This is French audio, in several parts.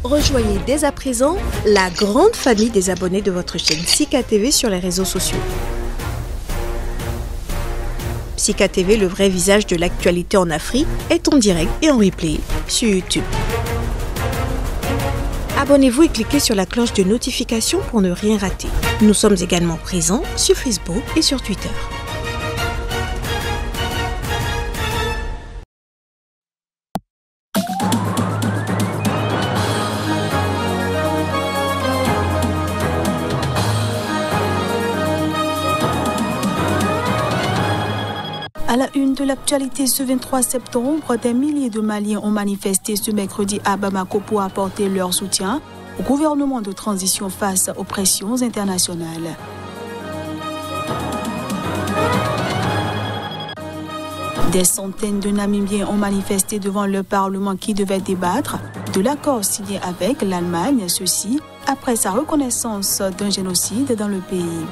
Rejoignez dès à présent la grande famille des abonnés de votre chaîne Sika TV sur les réseaux sociaux. Sika TV, le vrai visage de l'actualité en Afrique, est en direct et en replay sur YouTube. Abonnez-vous et cliquez sur la cloche de notification pour ne rien rater. Nous sommes également présents sur Facebook et sur Twitter. À la une de l'actualité ce 23 septembre, des milliers de Maliens ont manifesté ce mercredi à Bamako pour apporter leur soutien au gouvernement de transition face aux pressions internationales. Des centaines de Namibiens ont manifesté devant le Parlement qui devait débattre de l'accord signé avec l'Allemagne, ceci après sa reconnaissance d'un génocide dans le pays.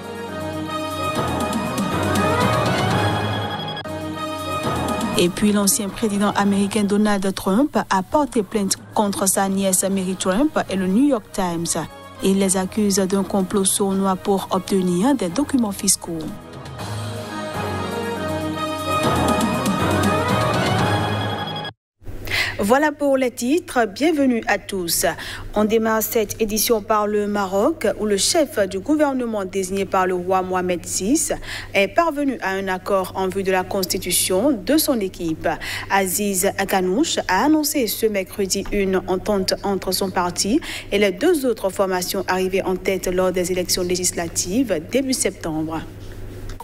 Et puis l'ancien président américain Donald Trump a porté plainte contre sa nièce Mary Trump et le New York Times. Il les accuse d'un complot sournois pour obtenir des documents fiscaux. Voilà pour les titres. Bienvenue à tous. On démarre cette édition par le Maroc, où le chef du gouvernement désigné par le roi Mohamed VI est parvenu à un accord en vue de la constitution de son équipe. Aziz Akanouch a annoncé ce mercredi une entente entre son parti et les deux autres formations arrivées en tête lors des élections législatives début septembre.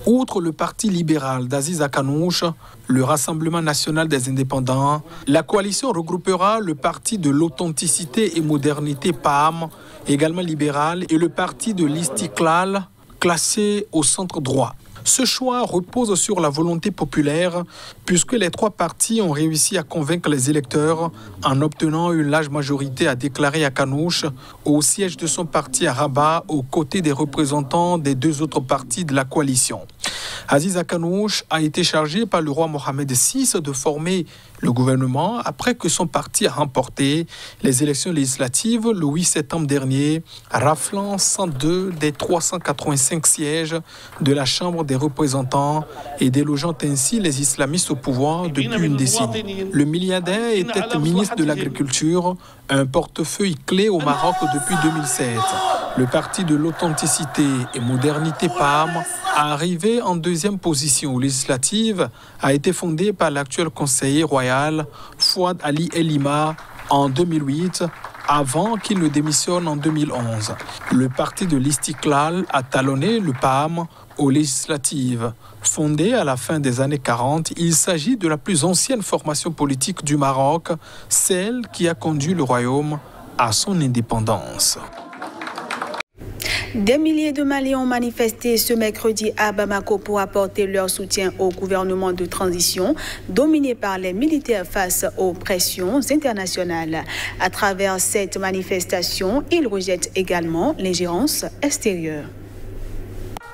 Outre le Parti libéral d'Aziz Akanouch, le Rassemblement national des indépendants, la coalition regroupera le Parti de l'authenticité et modernité PAM, également libéral, et le Parti de l'Istiklal, classé au centre droit. Ce choix repose sur la volonté populaire, puisque les trois partis ont réussi à convaincre les électeurs en obtenant une large majorité à déclarer Akanouch au siège de son parti à Rabat, aux côtés des représentants des deux autres partis de la coalition. Aziz Akanouch a été chargé par le roi Mohamed VI de former le gouvernement après que son parti a remporté les élections législatives le 8 septembre dernier, raflant 102 des 385 sièges de la Chambre des représentants et délogeant ainsi les islamistes au pouvoir depuis une décennie. Le milliardaire était ministre de l'Agriculture, un portefeuille clé au Maroc depuis 2007. Le Parti de l'authenticité et modernité PAM, arrivé en deuxième position aux législatives, a été fondé par l'actuel conseiller royal Fouad Ali Elima en 2008, avant qu'il ne démissionne en 2011. Le Parti de l'Istiklal a talonné le PAM aux législatives. Fondé à la fin des années 40, il s'agit de la plus ancienne formation politique du Maroc, celle qui a conduit le royaume à son indépendance. Des milliers de Maliens ont manifesté ce mercredi à Bamako pour apporter leur soutien au gouvernement de transition dominé par les militaires face aux pressions internationales. À travers cette manifestation, ils rejettent également l'ingérence extérieure.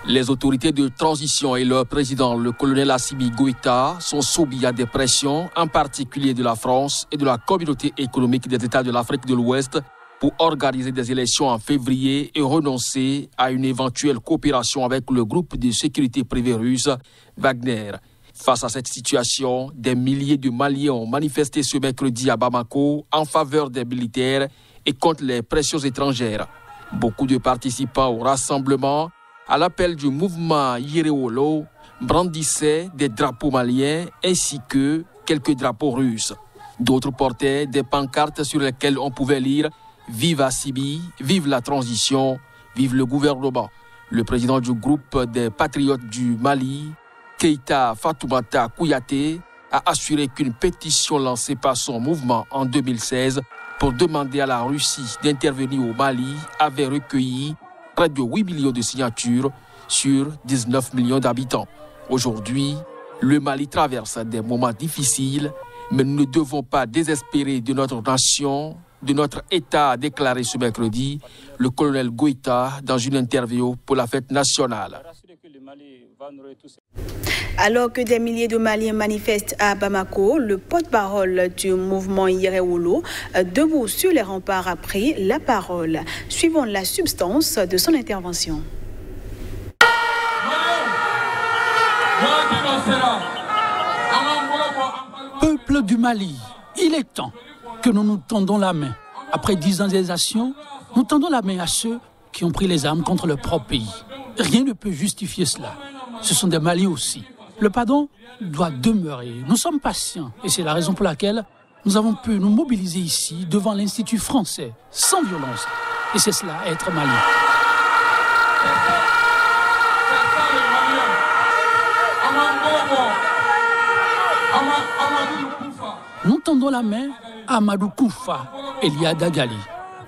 Les autorités de transition et leur président, le colonel Assimi Goïta, sont soumis à des pressions, en particulier de la France et de la communauté économique des États de l'Afrique de l'Ouest, pour organiser des élections en février et renoncer à une éventuelle coopération avec le groupe de sécurité privée russe Wagner. Face à cette situation, des milliers de Maliens ont manifesté ce mercredi à Bamako en faveur des militaires et contre les pressions étrangères. Beaucoup de participants au rassemblement, à l'appel du mouvement Yereolo, brandissaient des drapeaux maliens ainsi que quelques drapeaux russes. D'autres portaient des pancartes sur lesquelles on pouvait lire « Vive Assimi, vive la transition, vive le gouvernement ». Le président du groupe des patriotes du Mali, Keïta Fatoumata Kouyaté, a assuré qu'une pétition lancée par son mouvement en 2016 pour demander à la Russie d'intervenir au Mali avait recueilli près de 8 millions de signatures sur 19 millions d'habitants. Aujourd'hui, le Mali traverse des moments difficiles, mais nous ne devons pas désespérer de notre nation, de notre État, a déclaré ce mercredi le colonel Goïta dans une interview pour la fête nationale. Alors que des milliers de Maliens manifestent à Bamako, le porte-parole du mouvement Yerewolo, debout sur les remparts, a pris la parole. Suivons la substance de son intervention. Peuple du Mali, il est temps que nous nous tendons la main. Après 10 ans d'exactions, nous tendons la main à ceux qui ont pris les armes contre leur propre pays. Rien ne peut justifier cela. Ce sont des Maliens aussi. Le pardon doit demeurer. Nous sommes patients et c'est la raison pour laquelle nous avons pu nous mobiliser ici devant l'Institut français, sans violence. Et c'est cela, être malien. Nous tendons la main à Amadou Koufa et Lia Dagali.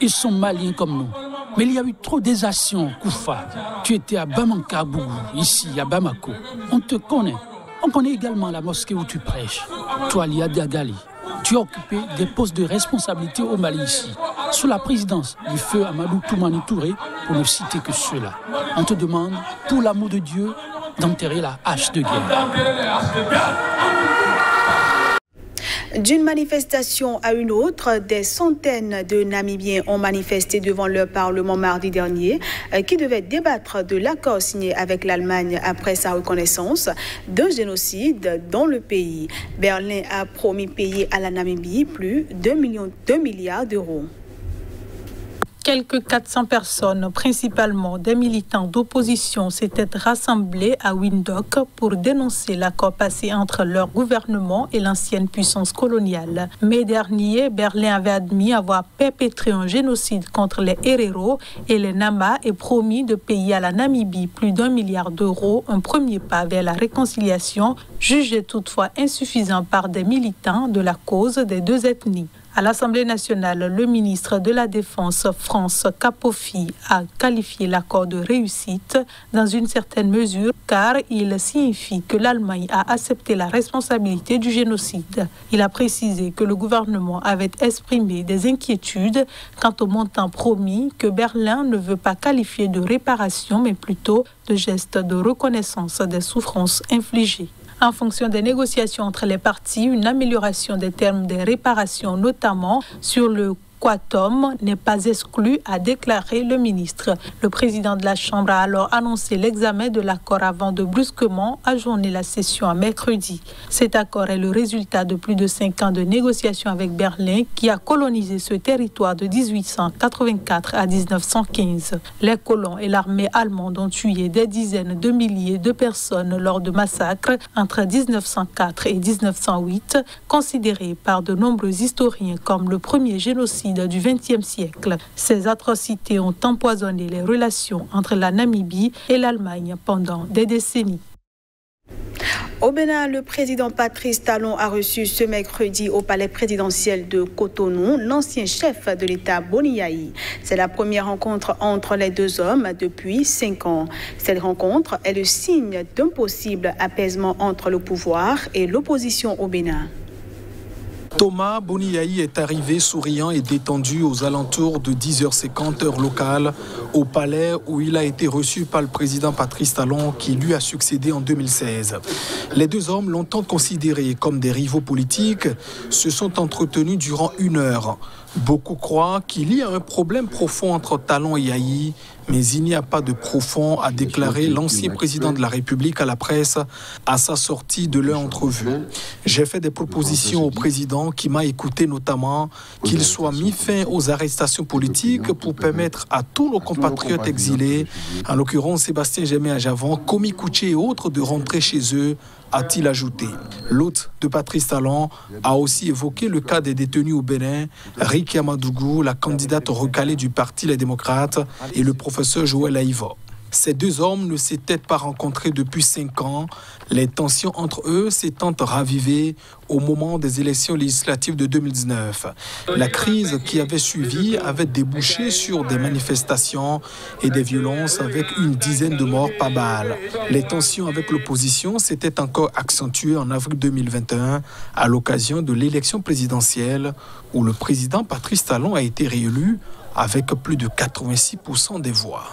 Ils sont maliens comme nous. Mais il y a eu trop d'exactions, Koufa. Tu étais à Bamako, ici à Bamako. On te connaît. On connaît également la mosquée où tu prêches. Toi, Lia Dagali, tu as occupé des postes de responsabilité au Mali ici, sous la présidence du feu Amadou Toumani Touré, pour ne citer que ceux-là. On te demande, pour l'amour de Dieu, d'enterrer la hache de guerre. D'une manifestation à une autre, des centaines de Namibiens ont manifesté devant leur parlement mardi dernier, qui devait débattre de l'accord signé avec l'Allemagne après sa reconnaissance d'un génocide dans le pays. Berlin a promis payer à la Namibie plus de 2 milliards d'euros. Quelques 400 personnes, principalement des militants d'opposition, s'étaient rassemblés à Windhoek pour dénoncer l'accord passé entre leur gouvernement et l'ancienne puissance coloniale. Mai dernier, Berlin avait admis avoir perpétré un génocide contre les Herero et les Nama et promis de payer à la Namibie plus d'1 milliard d'euros, un premier pas vers la réconciliation, jugé toutefois insuffisant par des militants de la cause des deux ethnies. À l'Assemblée nationale, le ministre de la Défense, France Kapofi, a qualifié l'accord de réussite dans une certaine mesure car il signifie que l'Allemagne a accepté la responsabilité du génocide. Il a précisé que le gouvernement avait exprimé des inquiétudes quant au montant promis que Berlin ne veut pas qualifier de réparation mais plutôt de geste de reconnaissance des souffrances infligées. En fonction des négociations entre les parties, une amélioration des termes des réparations, notamment sur le quantum, n'est pas exclue, a déclaré le ministre. Le président de la Chambre a alors annoncé l'examen de l'accord avant de brusquement ajourner la session à mercredi. Cet accord est le résultat de plus de 5 ans de négociations avec Berlin qui a colonisé ce territoire de 1884 à 1915. Les colons et l'armée allemande ont tué des dizaines de milliers de personnes lors de massacres entre 1904 et 1908, considéré par de nombreux historiens comme le premier génocide du XXe siècle. Ces atrocités ont empoisonné les relations entre la Namibie et l'Allemagne pendant des décennies. Au Bénin, le président Patrice Talon a reçu ce mercredi au palais présidentiel de Cotonou l'ancien chef de l'État Boni Yayi. C'est la première rencontre entre les deux hommes depuis 5 ans. Cette rencontre est le signe d'un possible apaisement entre le pouvoir et l'opposition au Bénin. Thomas Boni Yayi est arrivé souriant et détendu aux alentours de 10h50 heure locale au palais où il a été reçu par le président Patrice Talon qui lui a succédé en 2016. Les deux hommes, longtemps considérés comme des rivaux politiques, se sont entretenus durant 1 heure. Beaucoup croient qu'il y a un problème profond entre Talon et Yayi, mais il n'y a pas de profond, a déclaré l'ancien président de la République à la presse à sa sortie de leur entrevue. J'ai fait des propositions au président qui m'a écouté, notamment qu'il soit mis fin aux arrestations politiques pour permettre à tous nos compatriotes exilés, en l'occurrence Sébastien Germain-Ajavon, Komi Kouché et autres, de rentrer chez eux, a-t-il ajouté. L'hôte de Patrice Talon a aussi évoqué le cas des détenus au Bénin, Ricky Amadougou, la candidate recalée du Parti Les Démocrates, et le professeur Joël Aïvo. Ces deux hommes ne s'étaient pas rencontrés depuis 5 ans. Les tensions entre eux s'étant ravivées au moment des élections législatives de 2019. La crise qui avait suivi avait débouché sur des manifestations et des violences avec une dizaine de morts par balle. Les tensions avec l'opposition s'étaient encore accentuées en avril 2021 à l'occasion de l'élection présidentielle où le président Patrice Talon a été réélu avec plus de 86% des voix.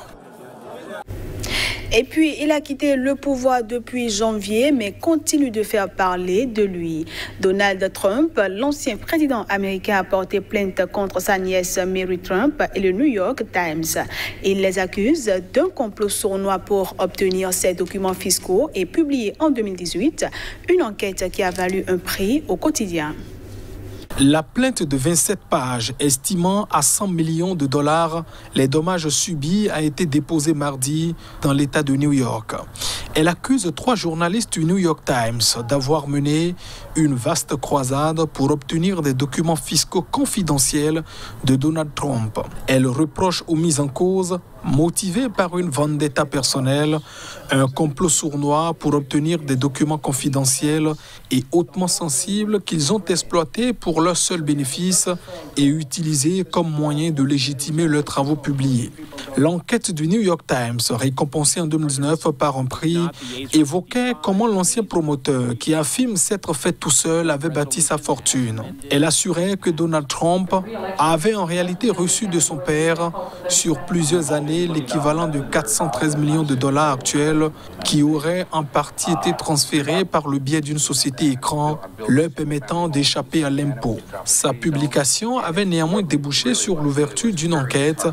Et puis, il a quitté le pouvoir depuis janvier, mais continue de faire parler de lui. Donald Trump, l'ancien président américain, a porté plainte contre sa nièce Mary Trump et le New York Times. Il les accuse d'un complot sournois pour obtenir ses documents fiscaux et publié en 2018 une enquête qui a valu un prix au quotidien. La plainte de 27 pages estimant à 100 millions de dollars les dommages subis a été déposée mardi dans l'État de New York. Elle accuse 3 journalistes du New York Times d'avoir mené une vaste croisade pour obtenir des documents fiscaux confidentiels de Donald Trump. Elle reproche aux mises en cause, motivées par une vendetta personnelle, un complot sournois pour obtenir des documents confidentiels et hautement sensibles qu'ils ont exploités pour leur seul bénéfice et utilisés comme moyen de légitimer leurs travaux publiés. L'enquête du New York Times, récompensée en 2019 par un prix, évoquait comment l'ancien promoteur, qui affirme s'être fait tout seul, avait bâti sa fortune. Elle assurait que Donald Trump avait en réalité reçu de son père, sur plusieurs années, l'équivalent de 413 millions de dollars actuels, qui auraient en partie été transférés par le biais d'une société écran, leur permettant d'échapper à l'impôt. Sa publication avait néanmoins débouché sur l'ouverture d'une enquête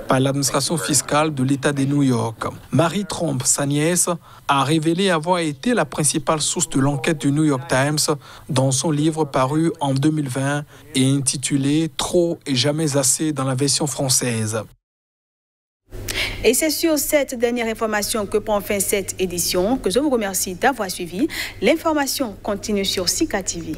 par l'administration fiscale de l'État de New York. Mary Trump, sa nièce, a révélé avoir été la principale source de l'enquête du New York Times dans son livre paru en 2020 et intitulé « Trop et jamais assez » dans la version française. Et c'est sur cette dernière information que prend fin cette édition, que je vous remercie d'avoir suivi. L'information continue sur Sika TV.